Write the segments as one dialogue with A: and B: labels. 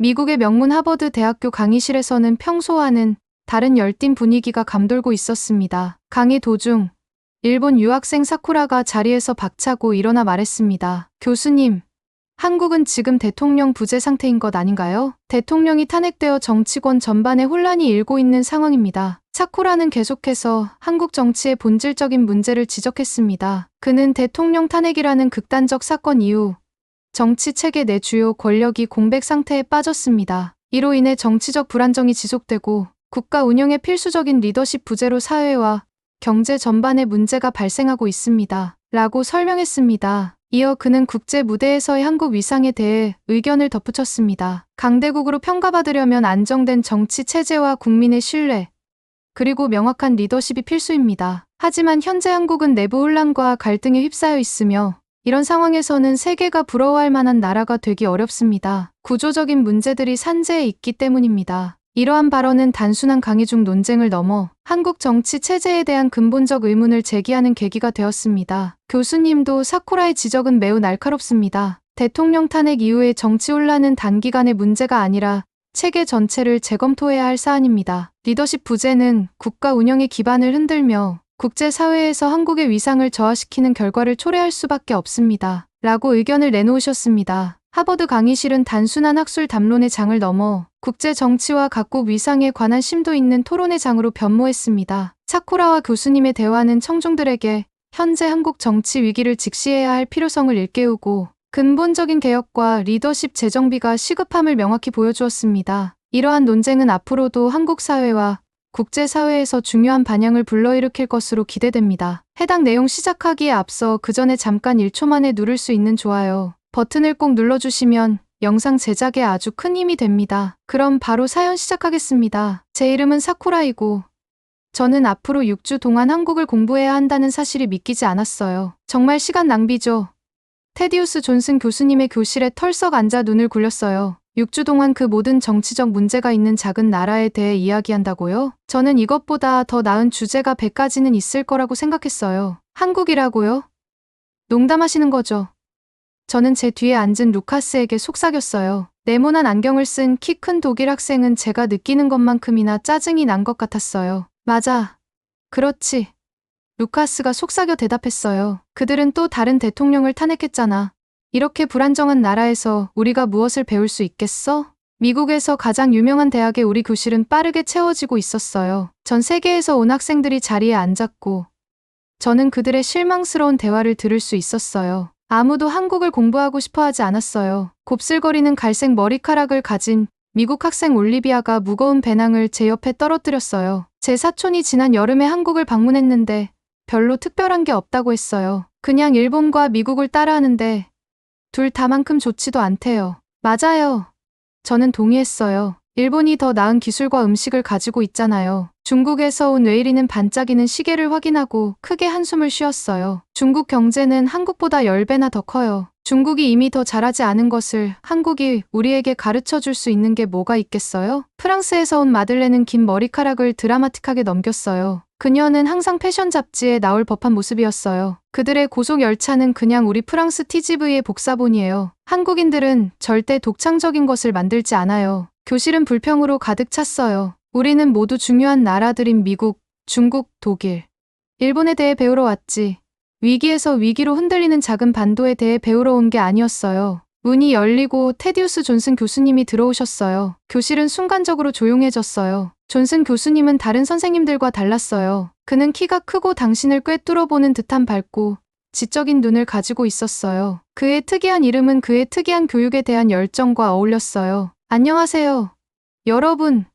A: 미국의 명문 하버드 대학교 강의실에서는 평소와는 다른 열띤 분위기가 감돌고 있었습니다. 강의 도중 일본 유학생 사쿠라가 자리에서 박차고 일어나 말했습니다. 교수님, 한국은 지금 대통령 부재 상태인 것 아닌가요? 대통령이 탄핵되어 정치권 전반에 혼란이 일고 있는 상황입니다. 사쿠라는 계속해서 한국 정치의 본질적인 문제를 지적했습니다. 그는 대통령 탄핵이라는 극단적 사건 이후 정치 체계 내 주요 권력이 공백 상태에 빠졌습니다. 이로 인해 정치적 불안정이 지속되고 국가 운영의 필수적인 리더십 부재로 사회와 경제 전반에 문제가 발생하고 있습니다. 라고 설명했습니다. 이어 그는 국제 무대에서의 한국 위상에 대해 의견을 덧붙였습니다. 강대국으로 평가받으려면 안정된 정치 체제와 국민의 신뢰, 그리고 명확한 리더십이 필수입니다. 하지만 현재 한국은 내부 혼란과 갈등에 휩싸여 있으며 이런 상황에서는 세계가 부러워할 만한 나라가 되기 어렵습니다. 구조적인 문제들이 산재해 있기 때문입니다. 이러한 발언은 단순한 강의 중 논쟁을 넘어 한국 정치 체제에 대한 근본적 의문을 제기하는 계기가 되었습니다. 교수님도 사쿠라의 지적은 매우 날카롭습니다. 대통령 탄핵 이후의 정치 혼란은 단기간의 문제가 아니라 체계 전체를 재검토해야 할 사안입니다. 리더십 부재는 국가 운영의 기반을 흔들며 국제사회에서 한국의 위상을 저하시키는 결과를 초래할 수밖에 없습니다. 라고 의견을 내놓으셨습니다. 하버드 강의실은 단순한 학술 담론의 장을 넘어 국제 정치와 각국 위상에 관한 심도 있는 토론의 장으로 변모했습니다. 사쿠라와 교수님의 대화는 청중들에게 현재 한국 정치 위기를 직시해야 할 필요성을 일깨우고 근본적인 개혁과 리더십 재정비가 시급함을 명확히 보여주었습니다. 이러한 논쟁은 앞으로도 한국 사회와 국제사회에서 중요한 반향을 불러일으킬 것으로 기대됩니다. 해당 내용 시작하기에 앞서 그 전에 잠깐 1초 만에 누를 수 있는 좋아요 버튼을 꼭 눌러주시면 영상 제작에 아주 큰 힘이 됩니다. 그럼 바로 사연 시작하겠습니다. 제 이름은 사쿠라이고 저는 앞으로 6주 동안 한국을 공부해야 한다는 사실이 믿기지 않았어요. 정말 시간 낭비죠. 테디우스 존슨 교수님의 교실에 털썩 앉아 눈을 굴렸어요. 6주 동안 그 모든 정치적 문제가 있는 작은 나라에 대해 이야기한다고요? 저는 이것보다 더 나은 주제가 100가지는 있을 거라고 생각했어요. 한국이라고요? 농담하시는 거죠? 저는 제 뒤에 앉은 루카스에게 속삭였어요. 네모난 안경을 쓴 키 큰 독일 학생은 제가 느끼는 것만큼이나 짜증이 난 것 같았어요. 맞아. 그렇지. 루카스가 속삭여 대답했어요. 그들은 또 다른 대통령을 탄핵했잖아. 이렇게 불안정한 나라에서 우리가 무엇을 배울 수 있겠어? 미국에서 가장 유명한 대학의 우리 교실은 빠르게 채워지고 있었어요. 전 세계에서 온 학생들이 자리에 앉았고 저는 그들의 실망스러운 대화를 들을 수 있었어요. 아무도 한국을 공부하고 싶어 하지 않았어요. 곱슬거리는 갈색 머리카락을 가진 미국 학생 올리비아가 무거운 배낭을 제 옆에 떨어뜨렸어요. 제 사촌이 지난 여름에 한국을 방문했는데 별로 특별한 게 없다고 했어요. 그냥 일본과 미국을 따라하는데 둘 다만큼 좋지도 않대요. 맞아요. 저는 동의했어요. 일본이 더 나은 기술과 음식을 가지고 있잖아요. 중국에서 온 웨이리는 반짝이는 시계를 확인하고 크게 한숨을 쉬었어요. 중국 경제는 한국보다 10배나 더 커요. 중국이 이미 더 잘하지 않은 것을 한국이 우리에게 가르쳐 줄 수 있는 게 뭐가 있겠어요? 프랑스에서 온 마들렌은 긴 머리카락을 드라마틱하게 넘겼어요. 그녀는 항상 패션 잡지에 나올 법한 모습이었어요. 그들의 고속 열차는 그냥 우리 프랑스 TGV의 복사본이에요. 한국인들은 절대 독창적인 것을 만들지 않아요. 교실은 불평으로 가득 찼어요. 우리는 모두 중요한 나라들인 미국, 중국, 독일, 일본에 대해 배우러 왔지. 위기에서 위기로 흔들리는 작은 반도에 대해 배우러 온 게 아니었어요. 문이 열리고 테디우스 존슨 교수님이 들어오셨어요. 교실은 순간적으로 조용해졌어요. 존슨 교수님은 다른 선생님들과 달랐어요. 그는 키가 크고 당신을 꿰뚫어보는 듯한 밝고 지적인 눈을 가지고 있었어요. 그의 특이한 이름은 그의 특이한 교육에 대한 열정과 어울렸어요. 안녕하세요. 여러분.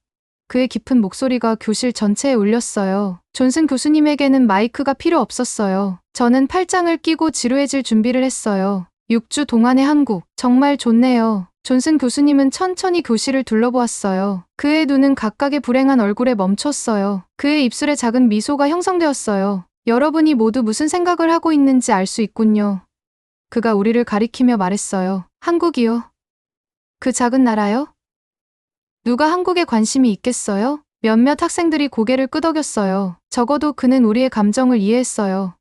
A: 그의 깊은 목소리가 교실 전체에 울렸어요. 존슨 교수님에게는 마이크가 필요 없었어요. 저는 팔짱을 끼고 지루해질 준비를 했어요. 6주 동안의 한국, 정말 좋네요. 존슨 교수님은 천천히 교실을 둘러보았어요. 그의 눈은 각각의 불행한 얼굴에 멈췄어요. 그의 입술에 작은 미소가 형성되었어요. 여러분이 모두 무슨 생각을 하고 있는지 알 수 있군요. 그가 우리를 가리키며 말했어요. 한국이요? 그 작은 나라요? 누가 한국에 관심이 있겠어요? 몇몇 학생들이 고개를 끄덕였어요. 적어도 그는 우리의 감정을 이해했어요.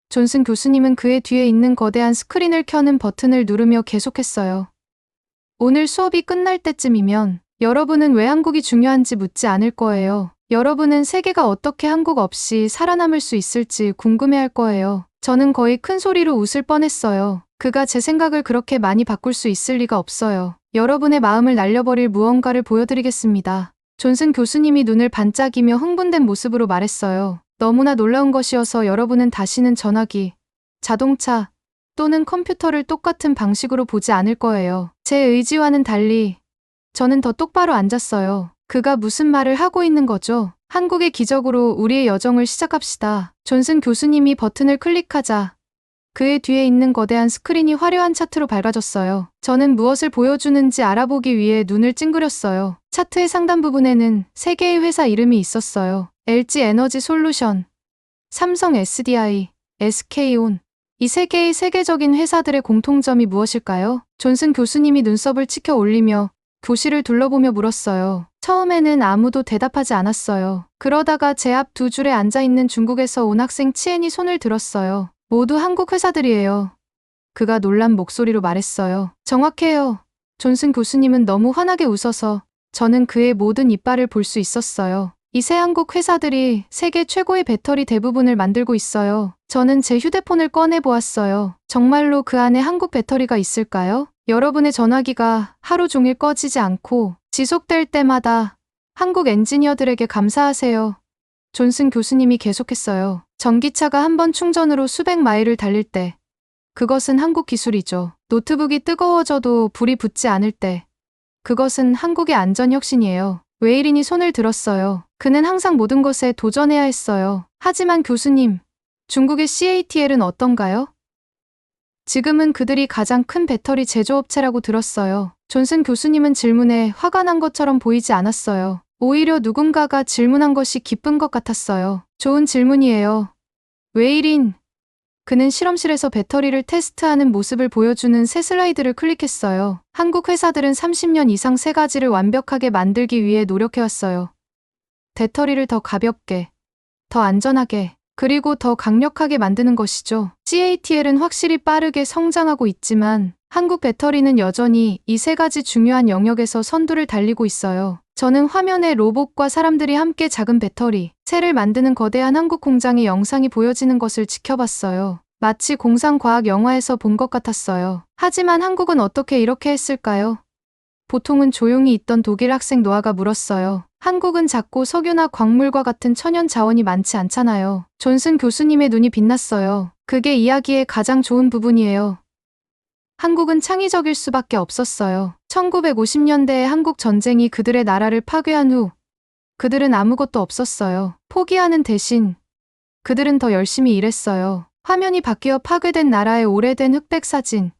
A: 존슨 교수님은 그의 뒤에 있는 거대한 스크린을 켜는 버튼을 누르며 계속했어요. 오늘 수업이 끝날 때쯤이면 여러분은 왜 한국이 중요한지 묻지 않을 거예요. 여러분은 세계가 어떻게 한국 없이 살아남을 수 있을지 궁금해할 거예요. 저는 거의 큰 소리로 웃을 뻔했어요. 그가 제 생각을 그렇게 많이 바꿀 수 있을 리가 없어요. 여러분의 마음을 날려버릴 무언가를 보여드리겠습니다. 존슨 교수님이 눈을 반짝이며 흥분된 모습으로 말했어요. 너무나 놀라운 것이어서 여러분은 다시는 전화기, 자동차 또는 컴퓨터를 똑같은 방식으로 보지 않을 거예요. 제 의지와는 달리 저는 더 똑바로 앉았어요. 그가 무슨 말을 하고 있는 거죠? 한국의 기적으로 우리의 여정을 시작합시다. 존슨 교수님이 버튼을 클릭하자 그의 뒤에 있는 거대한 스크린이 화려한 차트로 밝아졌어요. 저는 무엇을 보여주는지 알아보기 위해 눈을 찡그렸어요. 차트의 상단 부분에는 세 개의 회사 이름이 있었어요. LG 에너지 솔루션, 삼성 SDI, SK온. 이 세 개의 세계적인 회사들의 공통점이 무엇일까요? 존슨 교수님이 눈썹을 치켜 올리며 교실을 둘러보며 물었어요. 처음에는 아무도 대답하지 않았어요. 그러다가 제 앞 두 줄에 앉아있는 중국에서 온 학생 치엔이 손을 들었어요. 모두 한국 회사들이에요. 그가 놀란 목소리로 말했어요. 정확해요. 존슨 교수님은 너무 환하게 웃어서 저는 그의 모든 이빨을 볼 수 있었어요. 이 세 한국 회사들이 세계 최고의 배터리 대부분을 만들고 있어요. 저는 제 휴대폰을 꺼내 보았어요. 정말로 그 안에 한국 배터리가 있을까요? 여러분의 전화기가 하루 종일 꺼지지 않고 지속될 때마다 한국 엔지니어들에게 감사하세요. 존슨 교수님이 계속했어요. 전기차가 한 번 충전으로 수백 마일을 달릴 때 그것은 한국 기술이죠. 노트북이 뜨거워져도 불이 붙지 않을 때 그것은 한국의 안전혁신이에요. 웨이린이 손을 들었어요. 그는 항상 모든 것에 도전해야 했어요. 하지만 교수님, 중국의 CATL은 어떤가요? 지금은 그들이 가장 큰 배터리 제조업체라고 들었어요. 존슨 교수님은 질문에 화가 난 것처럼 보이지 않았어요. 오히려 누군가가 질문한 것이 기쁜 것 같았어요. 좋은 질문이에요. 웨이린. 그는 실험실에서 배터리를 테스트하는 모습을 보여주는 새 슬라이드를 클릭했어요. 한국 회사들은 30년 이상 세 가지를 완벽하게 만들기 위해 노력해왔어요. 배터리를 더 가볍게, 더 안전하게, 그리고 더 강력하게 만드는 것이죠. CATL은 확실히 빠르게 성장하고 있지만 한국 배터리는 여전히 이 세 가지 중요한 영역에서 선두를 달리고 있어요. 저는 화면에 로봇과 사람들이 함께 작은 배터리, 셀을 만드는 거대한 한국 공장의 영상이 보여지는 것을 지켜봤어요. 마치 공상과학 영화에서 본 것 같았어요. 하지만 한국은 어떻게 이렇게 했을까요? 보통은 조용히 있던 독일 학생 노아가 물었어요. 한국은 작고 석유나 광물과 같은 천연 자원이 많지 않잖아요. 존슨 교수님의 눈이 빛났어요. 그게 이야기의 가장 좋은 부분이에요. 한국은 창의적일 수밖에 없었어요. 1950년대의 한국 전쟁이 그들의 나라를 파괴한 후 그들은 아무것도 없었어요. 포기하는 대신 그들은 더 열심히 일했어요. 화면이 바뀌어 파괴된 나라의 오래된 흑백 사진,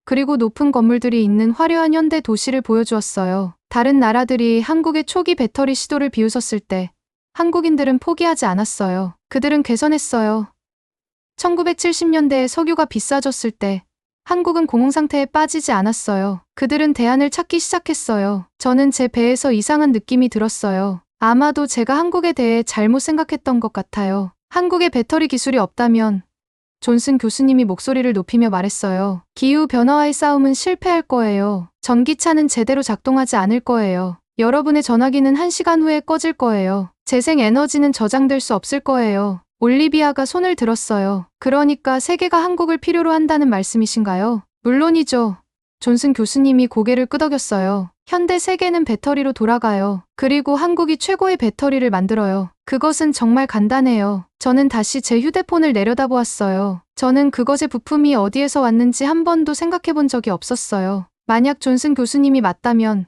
A: 그리고 높은 건물들이 있는 화려한 현대 도시를 보여주었어요. 다른 나라들이 한국의 초기 배터리 시도를 비웃었을 때 한국인들은 포기하지 않았어요. 그들은 개선했어요. 1970년대에 석유가 비싸졌을 때 한국은 공황 상태에 빠지지 않았어요. 그들은 대안을 찾기 시작했어요. 저는 제 배에서 이상한 느낌이 들었어요. 아마도 제가 한국에 대해 잘못 생각했던 것 같아요. 한국의 배터리 기술이 없다면 존슨 교수님이 목소리를 높이며 말했어요. 기후변화와의 싸움은 실패할 거예요. 전기차는 제대로 작동하지 않을 거예요. 여러분의 전화기는 1시간 후에 꺼질 거예요. 재생 에너지는 저장될 수 없을 거예요. 올리비아가 손을 들었어요. 그러니까 세계가 한국을 필요로 한다는 말씀이신가요? 물론이죠. 존슨 교수님이 고개를 끄덕였어요. 현대 세계는 배터리로 돌아가요. 그리고 한국이 최고의 배터리를 만들어요. 그것은 정말 간단해요. 저는 다시 제 휴대폰을 내려다보았어요. 저는 그것의 부품이 어디에서 왔는지 한 번도 생각해 본 적이 없었어요. 만약 존슨 교수님이 맞다면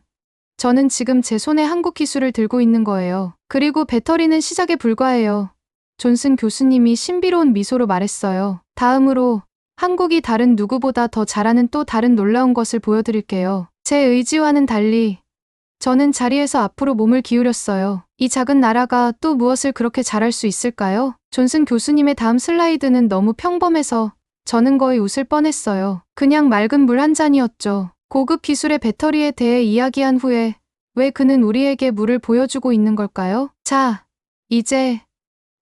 A: 저는 지금 제 손에 한국 기술을 들고 있는 거예요. 그리고 배터리는 시작에 불과해요. 존슨 교수님이 신비로운 미소로 말했어요. 다음으로 한국이 다른 누구보다 더 잘하는 또 다른 놀라운 것을 보여드릴게요. 제 의지와는 달리 저는 자리에서 앞으로 몸을 기울였어요. 이 작은 나라가 또 무엇을 그렇게 잘할 수 있을까요? 존슨 교수님의 다음 슬라이드는 너무 평범해서 저는 거의 웃을 뻔했어요. 그냥 맑은 물 한 잔이었죠. 고급 기술의 배터리에 대해 이야기한 후에 왜 그는 우리에게 물을 보여주고 있는 걸까요? 자, 이제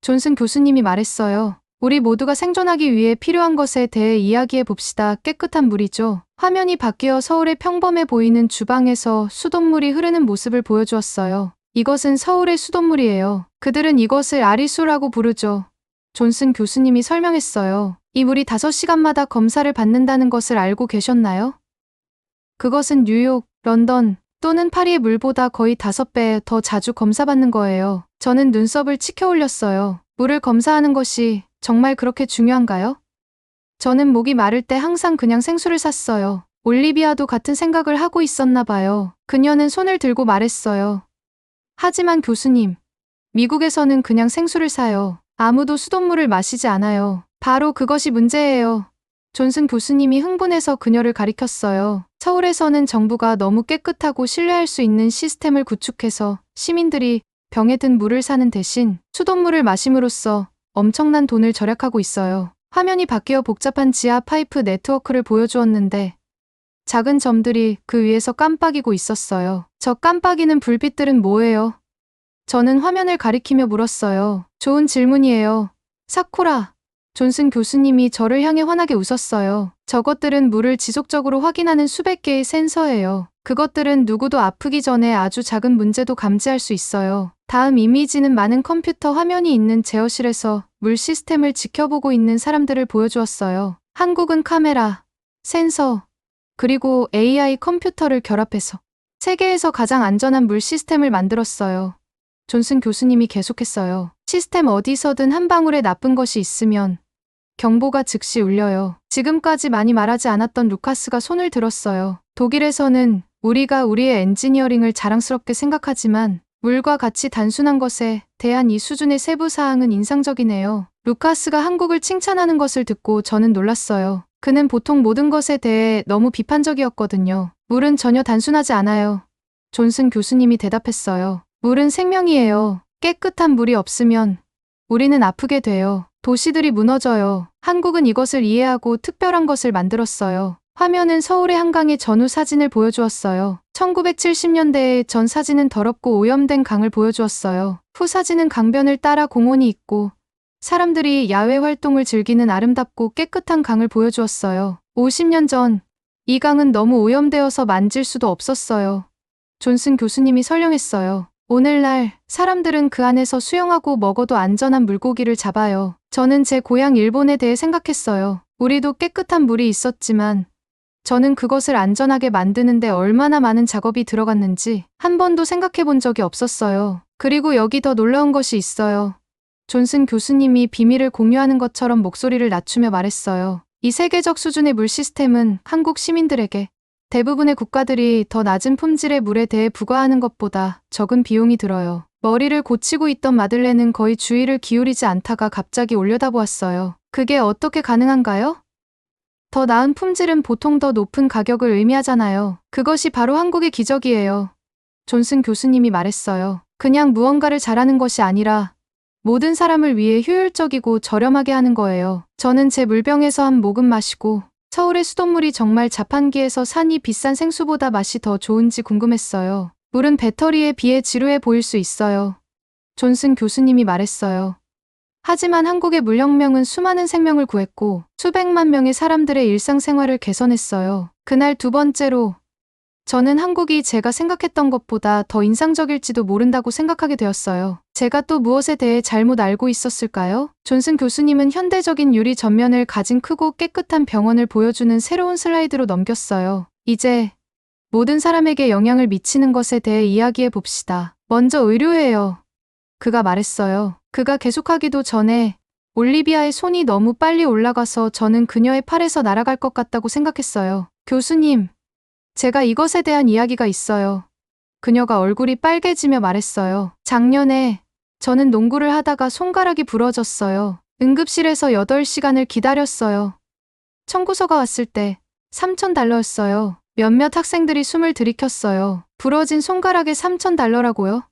A: 존슨 교수님이 말했어요. 우리 모두가 생존하기 위해 필요한 것에 대해 이야기해 봅시다. 깨끗한 물이죠. 화면이 바뀌어 서울의 평범해 보이는 주방에서 수돗물이 흐르는 모습을 보여주었어요. 이것은 서울의 수돗물이에요. 그들은 이것을 아리수라고 부르죠. 존슨 교수님이 설명했어요. 이 물이 5시간마다 검사를 받는다는 것을 알고 계셨나요? 그것은 뉴욕, 런던 또는 파리의 물보다 거의 5배 더 자주 검사받는 거예요. 저는 눈썹을 치켜 올렸어요. 물을 검사하는 것이 정말 그렇게 중요한가요? 저는 목이 마를 때 항상 그냥 생수를 샀어요. 올리비아도 같은 생각을 하고 있었나 봐요. 그녀는 손을 들고 말했어요. 하지만 교수님, 미국에서는 그냥 생수를 사요. 아무도 수돗물을 마시지 않아요. 바로 그것이 문제예요. 존슨 교수님이 흥분해서 그녀를 가리켰어요. 서울에서는 정부가 너무 깨끗하고 신뢰할 수 있는 시스템을 구축해서 시민들이 병에 든 물을 사는 대신 수돗물을 마심으로써 엄청난 돈을 절약하고 있어요. 화면이 바뀌어 복잡한 지하 파이프 네트워크를 보여주었는데 작은 점들이 그 위에서 깜빡이고 있었어요. 저 깜빡이는 불빛들은 뭐예요? 저는 화면을 가리키며 물었어요. 좋은 질문이에요. 사쿠라. 존슨 교수님이 저를 향해 환하게 웃었어요. 저것들은 물을 지속적으로 확인하는 수백 개의 센서예요. 그것들은 누구도 아프기 전에 아주 작은 문제도 감지할 수 있어요. 다음 이미지는 많은 컴퓨터 화면이 있는 제어실에서 물 시스템을 지켜보고 있는 사람들을 보여주었어요. 한국은 카메라, 센서, 그리고 AI 컴퓨터를 결합해서 세계에서 가장 안전한 물 시스템을 만들었어요. 존슨 교수님이 계속했어요. 시스템 어디서든 한 방울의 나쁜 것이 있으면 경보가 즉시 울려요. 지금까지 많이 말하지 않았던 루카스가 손을 들었어요. 독일에서는 우리가 우리의 엔지니어링을 자랑스럽게 생각하지만 물과 같이 단순한 것에 대한 이 수준의 세부 사항은 인상적이네요. 루카스가 한국을 칭찬하는 것을 듣고 저는 놀랐어요. 그는 보통 모든 것에 대해 너무 비판적이었거든요. 물은 전혀 단순하지 않아요. 존슨 교수님이 대답했어요. 물은 생명이에요. 깨끗한 물이 없으면 우리는 아프게 돼요. 도시들이 무너져요. 한국은 이것을 이해하고 특별한 것을 만들었어요. 화면은 서울의 한강의 전후 사진을 보여주었어요. 1970년대의 전 사진은 더럽고 오염된 강을 보여주었어요. 후 사진은 강변을 따라 공원이 있고 사람들이 야외 활동을 즐기는 아름답고 깨끗한 강을 보여주었어요. 50년 전, 이 강은 너무 오염되어서 만질 수도 없었어요. 존슨 교수님이 설명했어요. 오늘날 사람들은 그 안에서 수영하고 먹어도 안전한 물고기를 잡아요. 저는 제 고향 일본에 대해 생각했어요. 우리도 깨끗한 물이 있었지만 저는 그것을 안전하게 만드는데 얼마나 많은 작업이 들어갔는지 한 번도 생각해 본 적이 없었어요. 그리고 여기 더 놀라운 것이 있어요. 존슨 교수님이 비밀을 공유하는 것처럼 목소리를 낮추며 말했어요. 이 세계적 수준의 물 시스템은 한국 시민들에게 대부분의 국가들이 더 낮은 품질의 물에 대해 부과하는 것보다 적은 비용이 들어요. 머리를 고치고 있던 마들렌은 거의 주의를 기울이지 않다가 갑자기 올려다보았어요. 그게 어떻게 가능한가요? 더 나은 품질은 보통 더 높은 가격을 의미하잖아요. 그것이 바로 한국의 기적이에요. 존슨 교수님이 말했어요. 그냥 무언가를 잘하는 것이 아니라 모든 사람을 위해 효율적이고 저렴하게 하는 거예요. 저는 제 물병에서 한 모금 마시고 서울의 수돗물이 정말 자판기에서 산 이 비싼 생수보다 맛이 더 좋은지 궁금했어요. 물은 배터리에 비해 지루해 보일 수 있어요. 존슨 교수님이 말했어요. 하지만 한국의 물혁명은 수많은 생명을 구했고 수백만 명의 사람들의 일상생활을 개선했어요. 그날 두 번째로 저는 한국이 제가 생각했던 것보다 더 인상적일지도 모른다고 생각하게 되었어요. 제가 또 무엇에 대해 잘못 알고 있었을까요? 존슨 교수님은 현대적인 유리 전면을 가진 크고 깨끗한 병원을 보여주는 새로운 슬라이드로 넘겼어요. 이제 모든 사람에게 영향을 미치는 것에 대해 이야기해 봅시다. 먼저 의료예요. 그가 말했어요. 그가 계속하기도 전에 올리비아의 손이 너무 빨리 올라가서 저는 그녀의 팔에서 날아갈 것 같다고 생각했어요. 교수님, 제가 이것에 대한 이야기가 있어요. 그녀가 얼굴이 빨개지며 말했어요. 작년에 저는 농구를 하다가 손가락이 부러졌어요. 응급실에서 8시간을 기다렸어요. 청구서가 왔을 때 $3,000였어요. 몇몇 학생들이 숨을 들이켰어요. 부러진 손가락에 $3,000라고요?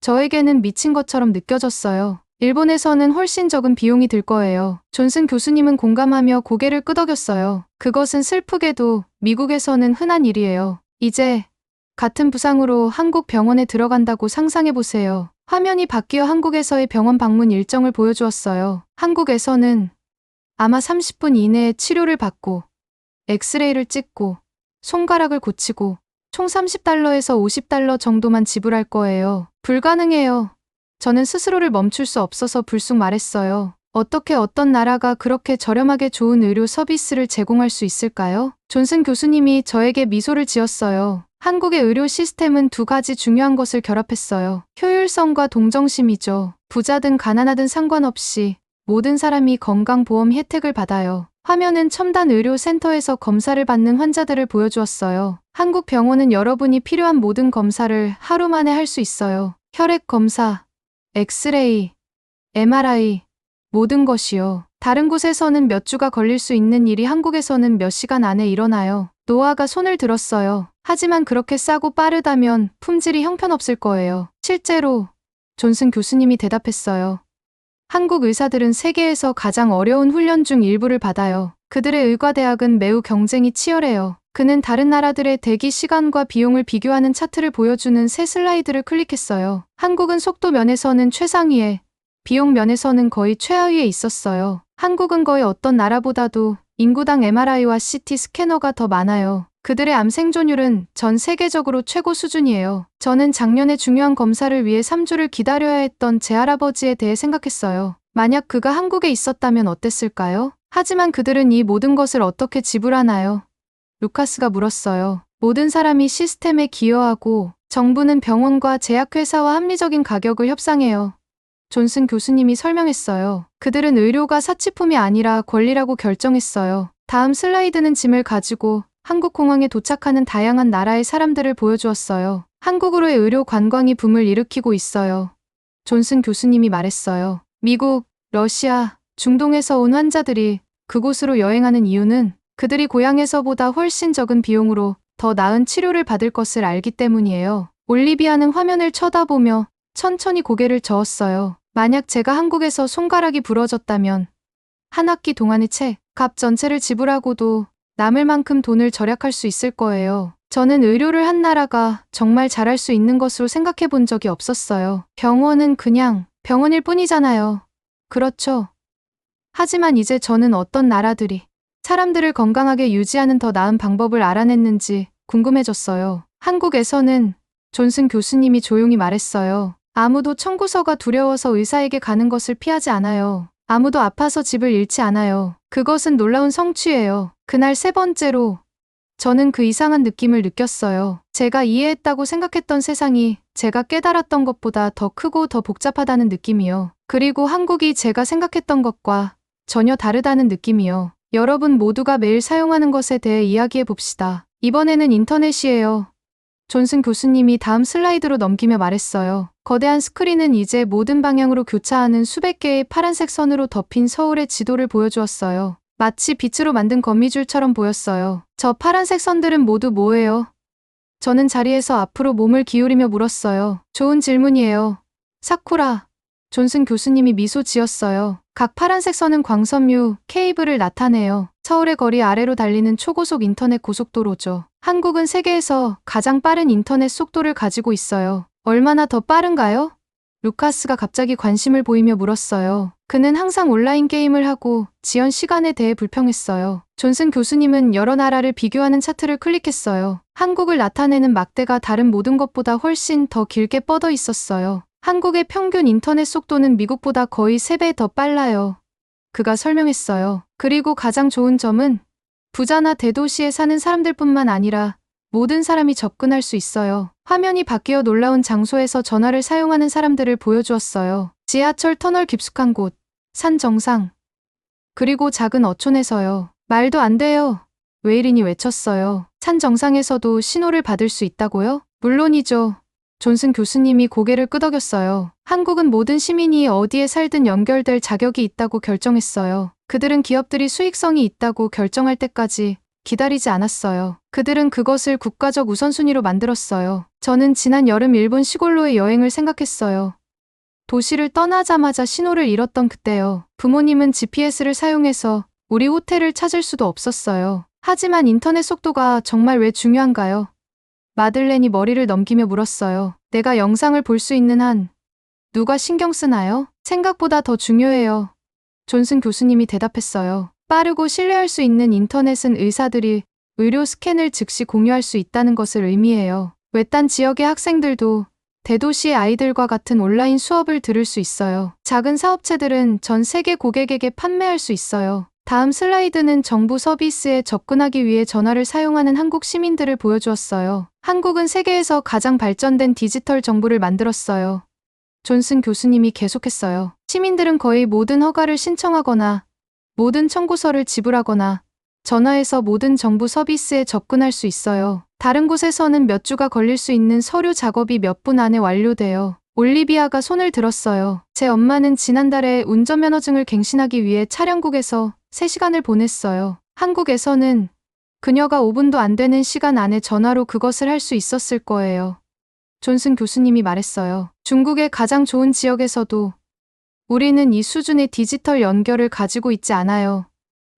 A: 저에게는 미친 것처럼 느껴졌어요. 일본에서는 훨씬 적은 비용이 들 거예요. 존슨 교수님은 공감하며 고개를 끄덕였어요. 그것은 슬프게도 미국에서는 흔한 일이에요. 이제 같은 부상으로 한국 병원에 들어간다고 상상해보세요. 화면이 바뀌어 한국에서의 병원 방문 일정을 보여주었어요. 한국에서는 아마 30분 이내에 치료를 받고 엑스레이를 찍고 손가락을 고치고 총 $30에서 $50 정도만 지불할 거예요. 불가능해요. 저는 스스로를 멈출 수 없어서 불쑥 말했어요. 어떻게 어떤 나라가 그렇게 저렴하게 좋은 의료 서비스를 제공할 수 있을까요? 존슨 교수님이 저에게 미소를 지었어요. 한국의 의료 시스템은 두 가지 중요한 것을 결합했어요. 효율성과 동정심이죠. 부자든 가난하든 상관없이 모든 사람이 건강보험 혜택을 받아요. 화면은 첨단 의료센터에서 검사를 받는 환자들을 보여주었어요. 한국 병원은 여러분이 필요한 모든 검사를 하루 만에 할 수 있어요. 혈액 검사, 엑스레이, MRI, 모든 것이요. 다른 곳에서는 몇 주가 걸릴 수 있는 일이 한국에서는 몇 시간 안에 일어나요. 노아가 손을 들었어요. 하지만 그렇게 싸고 빠르다면 품질이 형편없을 거예요. 실제로 존슨 교수님이 대답했어요. 한국 의사들은 세계에서 가장 어려운 훈련 중 일부를 받아요. 그들의 의과대학은 매우 경쟁이 치열해요. 그는 다른 나라들의 대기 시간과 비용을 비교하는 차트를 보여주는 새 슬라이드를 클릭했어요. 한국은 속도 면에서는 최상위에, 비용 면에서는 거의 최하위에 있었어요. 한국은 거의 어떤 나라보다도 인구당 MRI와 CT 스캐너가 더 많아요. 그들의 암 생존율은 전 세계적으로 최고 수준이에요. 저는 작년에 중요한 검사를 위해 3주를 기다려야 했던 제 할아버지에 대해 생각했어요. 만약 그가 한국에 있었다면 어땠을까요? 하지만 그들은 이 모든 것을 어떻게 지불하나요? 루카스가 물었어요. 모든 사람이 시스템에 기여하고 정부는 병원과 제약회사와 합리적인 가격을 협상해요. 존슨 교수님이 설명했어요. 그들은 의료가 사치품이 아니라 권리라고 결정했어요. 다음 슬라이드는 짐을 가지고 한국 공항에 도착하는 다양한 나라의 사람들을 보여주었어요. 한국으로의 의료 관광이 붐을 일으키고 있어요. 존슨 교수님이 말했어요. 미국, 러시아, 중동에서 온 환자들이 그곳으로 여행하는 이유는 그들이 고향에서보다 훨씬 적은 비용으로 더 나은 치료를 받을 것을 알기 때문이에요. 올리비아는 화면을 쳐다보며 천천히 고개를 저었어요. 만약 제가 한국에서 손가락이 부러졌다면 한 학기 동안의 책 값 전체를 지불하고도 남을 만큼 돈을 절약할 수 있을 거예요. 저는 의료를 한 나라가 정말 잘할 수 있는 것으로 생각해 본 적이 없었어요. 병원은 그냥 병원일 뿐이잖아요. 그렇죠. 하지만 이제 저는 어떤 나라들이 사람들을 건강하게 유지하는 더 나은 방법을 알아냈는지 궁금해졌어요. 한국에서는 존슨 교수님이 조용히 말했어요. 아무도 청구서가 두려워서 의사에게 가는 것을 피하지 않아요. 아무도 아파서 집을 잃지 않아요. 그것은 놀라운 성취예요. 그날 세 번째로 저는 그 이상한 느낌을 느꼈어요. 제가 이해했다고 생각했던 세상이 제가 깨달았던 것보다 더 크고 더 복잡하다는 느낌이요. 그리고 한국이 제가 생각했던 것과 전혀 다르다는 느낌이요. 여러분 모두가 매일 사용하는 것에 대해 이야기해 봅시다. 이번에는 인터넷이에요. 존슨 교수님이 다음 슬라이드로 넘기며 말했어요. 거대한 스크린은 이제 모든 방향으로 교차하는 수백 개의 파란색 선으로 덮인 서울의 지도를 보여주었어요. 마치 빛으로 만든 거미줄처럼 보였어요. 저 파란색 선들은 모두 뭐예요? 저는 자리에서 앞으로 몸을 기울이며 물었어요. 좋은 질문이에요. 사쿠라. 존슨 교수님이 미소 지었어요. 각 파란색 선은 광섬유, 케이블을 나타내요. 서울의 거리 아래로 달리는 초고속 인터넷 고속도로죠. 한국은 세계에서 가장 빠른 인터넷 속도를 가지고 있어요. 얼마나 더 빠른가요? 루카스가 갑자기 관심을 보이며 물었어요. 그는 항상 온라인 게임을 하고 지연 시간에 대해 불평했어요. 존슨 교수님은 여러 나라를 비교하는 차트를 클릭했어요. 한국을 나타내는 막대가 다른 모든 것보다 훨씬 더 길게 뻗어 있었어요. 한국의 평균 인터넷 속도는 미국보다 거의 3배 더 빨라요. 그가 설명했어요. 그리고 가장 좋은 점은 부자나 대도시에 사는 사람들뿐만 아니라 모든 사람이 접근할 수 있어요. 화면이 바뀌어 놀라운 장소에서 전화를 사용하는 사람들을 보여주었어요. 지하철 터널 깊숙한 곳, 산 정상, 그리고 작은 어촌에서요. 말도 안 돼요. 웨이린이 외쳤어요. 산 정상에서도 신호를 받을 수 있다고요? 물론이죠. 존슨 교수님이 고개를 끄덕였어요. 한국은 모든 시민이 어디에 살든 연결될 자격이 있다고 결정했어요. 그들은 기업들이 수익성이 있다고 결정할 때까지 기다리지 않았어요. 그들은 그것을 국가적 우선순위로 만들었어요. 저는 지난 여름 일본 시골로의 여행을 생각했어요. 도시를 떠나자마자 신호를 잃었던 그때요. 부모님은 GPS를 사용해서 우리 호텔을 찾을 수도 없었어요. 하지만 인터넷 속도가 정말 왜 중요한가요? 마들렌이 머리를 넘기며 물었어요. 내가 영상을 볼 수 있는 한 누가 신경 쓰나요? 생각보다 더 중요해요. 존슨 교수님이 대답했어요. 빠르고 신뢰할 수 있는 인터넷은 의사들이 의료 스캔을 즉시 공유할 수 있다는 것을 의미해요. 외딴 지역의 학생들도 대도시의 아이들과 같은 온라인 수업을 들을 수 있어요. 작은 사업체들은 전 세계 고객에게 판매할 수 있어요. 다음 슬라이드는 정부 서비스에 접근하기 위해 전화를 사용하는 한국 시민들을 보여주었어요. 한국은 세계에서 가장 발전된 디지털 정부를 만들었어요. 존슨 교수님이 계속했어요. 시민들은 거의 모든 허가를 신청하거나 모든 청구서를 지불하거나 전화해서 모든 정부 서비스에 접근할 수 있어요. 다른 곳에서는 몇 주가 걸릴 수 있는 서류 작업이 몇 분 안에 완료돼요. 올리비아가 손을 들었어요. 제 엄마는 지난달에 운전면허증을 갱신하기 위해 차량국에서 3시간을 보냈어요. 한국에서는 그녀가 5분도 안 되는 시간 안에 전화로 그것을 할 수 있었을 거예요. 존슨 교수님이 말했어요. 중국의 가장 좋은 지역에서도 우리는 이 수준의 디지털 연결을 가지고 있지 않아요.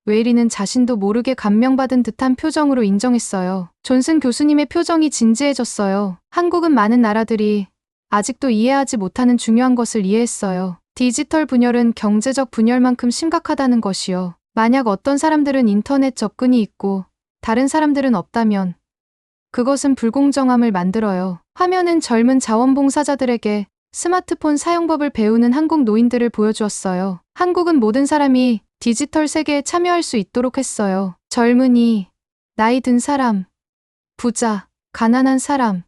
A: 웨이리는 자신도 모르게 감명받은 듯한 표정으로 인정했어요. 존슨 교수님의 표정이 진지해졌어요. 한국은 많은 나라들이 아직도 이해하지 못하는 중요한 것을 이해했어요. 디지털 분열은 경제적 분열만큼 심각하다는 것이요. 만약 어떤 사람들은 인터넷 접근이 있고 다른 사람들은 없다면 그것은 불공정함을 만들어요. 화면은 젊은 자원봉사자들에게 스마트폰 사용법을 배우는 한국 노인들을 보여주었어요. 한국은 모든 사람이 디지털 세계에 참여할 수 있도록 했어요. 젊은이, 나이 든 사람, 부자, 가난한 사람,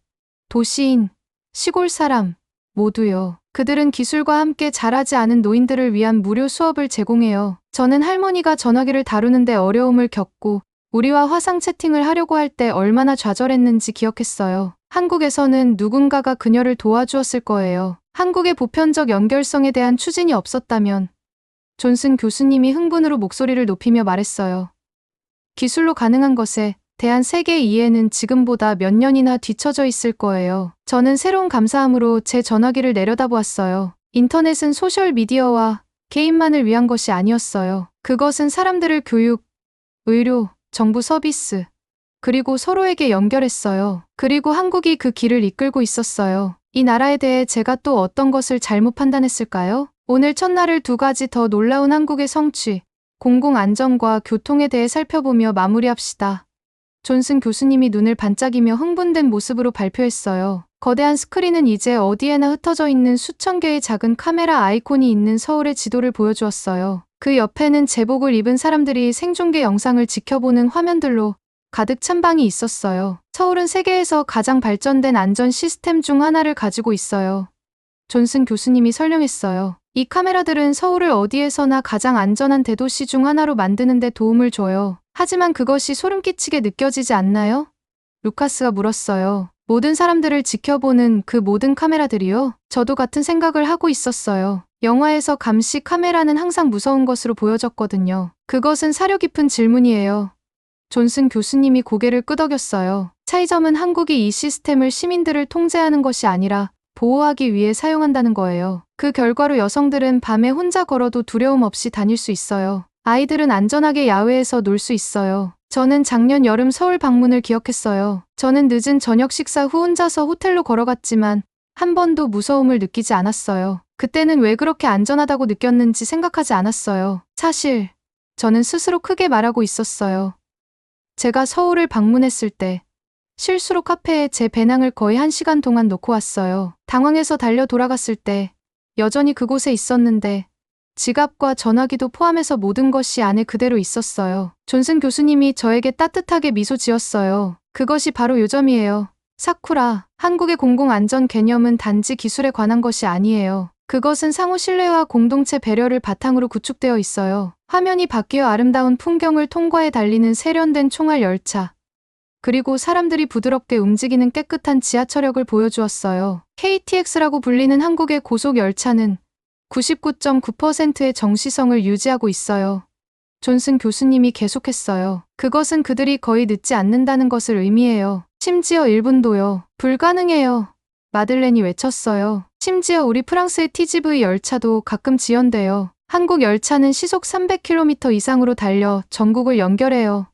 A: 도시인, 시골 사람, 모두요. 그들은 기술과 함께 자라지 않은 노인들을 위한 무료 수업을 제공해요. 저는 할머니가 전화기를 다루는데 어려움을 겪고 우리와 화상 채팅을 하려고 할 때 얼마나 좌절했는지 기억했어요. 한국에서는 누군가가 그녀를 도와주었을 거예요. 한국의 보편적 연결성에 대한 추진이 없었다면 존슨 교수님이 흥분으로 목소리를 높이며 말했어요. 기술로 가능한 것에 대한 세계의 이해는 지금보다 몇 년이나 뒤처져 있을 거예요. 저는 새로운 감사함으로 제 전화기를 내려다보았어요. 인터넷은 소셜미디어와 개인만을 위한 것이 아니었어요. 그것은 사람들을 교육, 의료, 정부 서비스, 그리고 서로에게 연결했어요. 그리고 한국이 그 길을 이끌고 있었어요. 이 나라에 대해 제가 또 어떤 것을 잘못 판단했을까요? 오늘 첫날을 2가지 더 놀라운 한국의 성취, 공공안전과 교통에 대해 살펴보며 마무리합시다. 존슨 교수님이 눈을 반짝이며 흥분된 모습으로 발표했어요. 거대한 스크린은 이제 어디에나 흩어져 있는 수천 개의 작은 카메라 아이콘이 있는 서울의 지도를 보여주었어요. 그 옆에는 제복을 입은 사람들이 생중계 영상을 지켜보는 화면들로 가득 찬 방이 있었어요. 서울은 세계에서 가장 발전된 안전 시스템 중 하나를 가지고 있어요. 존슨 교수님이 설명했어요. 이 카메라들은 서울을 어디에서나 가장 안전한 대도시 중 하나로 만드는 데 도움을 줘요. 하지만 그것이 소름 끼치게 느껴지지 않나요? 루카스가 물었어요. 모든 사람들을 지켜보는 그 모든 카메라들이요? 저도 같은 생각을 하고 있었어요. 영화에서 감시 카메라는 항상 무서운 것으로 보여졌거든요. 그것은 사려 깊은 질문이에요. 존슨 교수님이 고개를 끄덕였어요. 차이점은 한국이 이 시스템을 시민들을 통제하는 것이 아니라 보호하기 위해 사용한다는 거예요. 그 결과로 여성들은 밤에 혼자 걸어도 두려움 없이 다닐 수 있어요. 아이들은 안전하게 야외에서 놀 수 있어요. 저는 작년 여름 서울 방문을 기억했어요. 저는 늦은 저녁 식사 후 혼자서 호텔로 걸어갔지만 한 번도 무서움을 느끼지 않았어요. 그때는 왜 그렇게 안전하다고 느꼈는지 생각하지 않았어요. 사실 저는 스스로 크게 말하고 있었어요. 제가 서울을 방문했을 때 실수로 카페에 제 배낭을 거의 1시간 동안 놓고 왔어요. 당황해서 달려 돌아갔을 때 여전히 그곳에 있었는데 지갑과 전화기도 포함해서 모든 것이 안에 그대로 있었어요. 존슨 교수님이 저에게 따뜻하게 미소 지었어요. 그것이 바로 요점이에요. 사쿠라, 한국의 공공안전 개념은 단지 기술에 관한 것이 아니에요. 그것은 상호 신뢰와 공동체 배려를 바탕으로 구축되어 있어요. 화면이 바뀌어 아름다운 풍경을 통과해 달리는 세련된 총알 열차. 그리고 사람들이 부드럽게 움직이는 깨끗한 지하철역을 보여주었어요. KTX라고 불리는 한국의 고속 열차는 99.9%의 정시성을 유지하고 있어요. 존슨 교수님이 계속했어요. 그것은 그들이 거의 늦지 않는다는 것을 의미해요. 심지어 1분도요. 불가능해요. 마들렌이 외쳤어요. 심지어 우리 프랑스의 TGV 열차도 가끔 지연돼요. 한국 열차는 시속 300km 이상으로 달려 전국을 연결해요.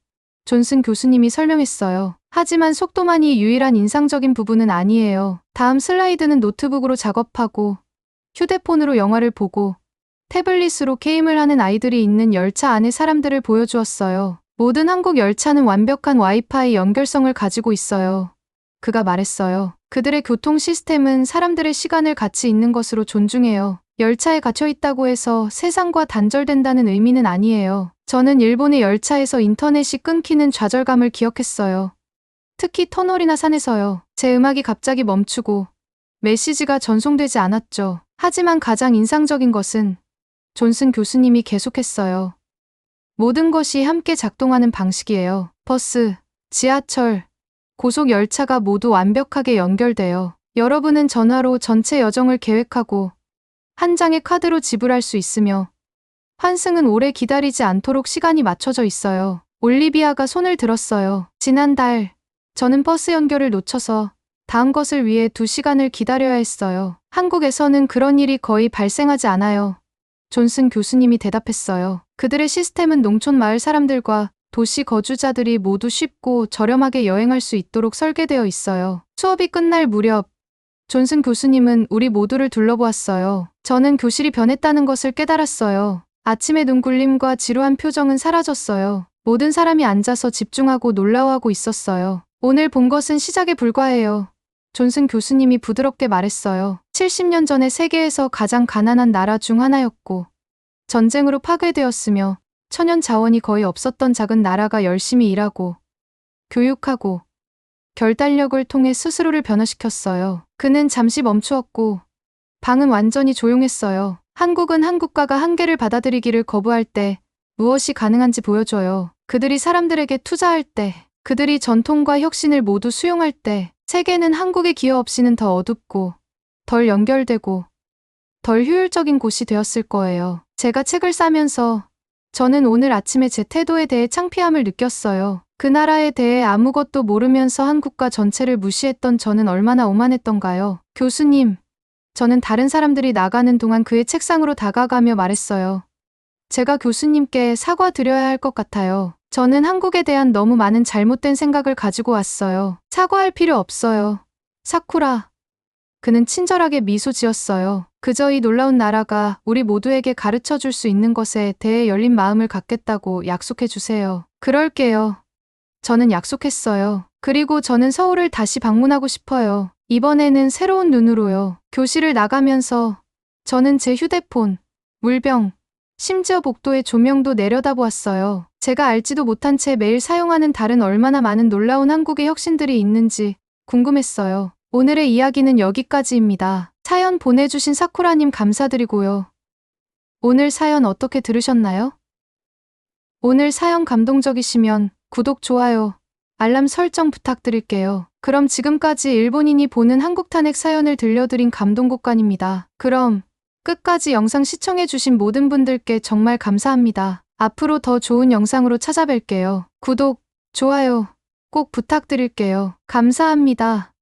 A: 존슨 교수님이 설명했어요. 하지만 속도만이 유일한 인상적인 부분은 아니에요. 다음 슬라이드는 노트북으로 작업하고 휴대폰으로 영화를 보고 태블릿으로 게임을 하는 아이들이 있는 열차 안의 사람들을 보여주었어요. 모든 한국 열차는 완벽한 와이파이 연결성을 가지고 있어요. 그가 말했어요. 그들의 교통 시스템은 사람들의 시간을 가치 있는 것으로 존중해요. 열차에 갇혀 있다고 해서 세상과 단절된다는 의미는 아니에요. 저는 일본의 열차에서 인터넷이 끊기는 좌절감을 기억했어요. 특히 터널이나 산에서요. 제 음악이 갑자기 멈추고 메시지가 전송되지 않았죠. 하지만 가장 인상적인 것은 존슨 교수님이 계속했어요. 모든 것이 함께 작동하는 방식이에요. 버스, 지하철, 고속열차가 모두 완벽하게 연결되어 여러분은 전화로 전체 여정을 계획하고 한 장의 카드로 지불할 수 있으며 환승은 오래 기다리지 않도록 시간이 맞춰져 있어요. 올리비아가 손을 들었어요. 지난달 저는 버스 연결을 놓쳐서 다음 것을 위해 2시간을 기다려야 했어요. 한국에서는 그런 일이 거의 발생하지 않아요. 존슨 교수님이 대답했어요. 그들의 시스템은 농촌 마을 사람들과 도시 거주자들이 모두 쉽고 저렴하게 여행할 수 있도록 설계되어 있어요. 수업이 끝날 무렵 존슨 교수님은 우리 모두를 둘러보았어요. 저는 교실이 변했다는 것을 깨달았어요. 아침의 눈굴림과 지루한 표정은 사라졌어요. 모든 사람이 앉아서 집중하고 놀라워하고 있었어요. 오늘 본 것은 시작에 불과해요. 존슨 교수님이 부드럽게 말했어요. 70년 전에 세계에서 가장 가난한 나라 중 하나였고 전쟁으로 파괴되었으며 천연 자원이 거의 없었던 작은 나라가 열심히 일하고 교육하고 결단력을 통해 스스로를 변화시켰어요. 그는 잠시 멈추었고 방은 완전히 조용했어요. 한국은 한국가가 한계를 받아들이기를 거부할 때 무엇이 가능한지 보여줘요. 그들이 사람들에게 투자할 때, 그들이 전통과 혁신을 모두 수용할 때 세계는 한국의 기여 없이는 더 어둡고 덜 연결되고 덜 효율적인 곳이 되었을 거예요. 제가 책을 싸면서 저는 오늘 아침에 제 태도에 대해 창피함을 느꼈어요. 그 나라에 대해 아무것도 모르면서 한국과 전체를 무시했던 저는 얼마나 오만했던가요. 교수님, 저는 다른 사람들이 나가는 동안 그의 책상으로 다가가며 말했어요. 제가 교수님께 사과드려야 할 것 같아요. 저는 한국에 대한 너무 많은 잘못된 생각을 가지고 왔어요. 사과할 필요 없어요. 사쿠라. 그는 친절하게 미소 지었어요. 그저 이 놀라운 나라가 우리 모두에게 가르쳐 줄 수 있는 것에 대해 열린 마음을 갖겠다고 약속해 주세요. 그럴게요. 저는 약속했어요. 그리고 저는 서울을 다시 방문하고 싶어요. 이번에는 새로운 눈으로요. 교실을 나가면서 저는 제 휴대폰, 물병, 심지어 복도의 조명도 내려다보았어요. 제가 알지도 못한 채 매일 사용하는 다른 얼마나 많은 놀라운 한국의 혁신들이 있는지 궁금했어요. 오늘의 이야기는 여기까지입니다. 사연 보내주신 사쿠라님 감사드리고요. 오늘 사연 어떻게 들으셨나요? 오늘 사연 감동적이시면 구독, 좋아요, 알람 설정 부탁드릴게요. 그럼 지금까지 일본인이 보는 한국 탄핵 사연을 들려드린 감동곡간입니다. 그럼 끝까지 영상 시청해주신 모든 분들께 정말 감사합니다. 앞으로 더 좋은 영상으로 찾아뵐게요. 구독, 좋아요 꼭 부탁드릴게요. 감사합니다.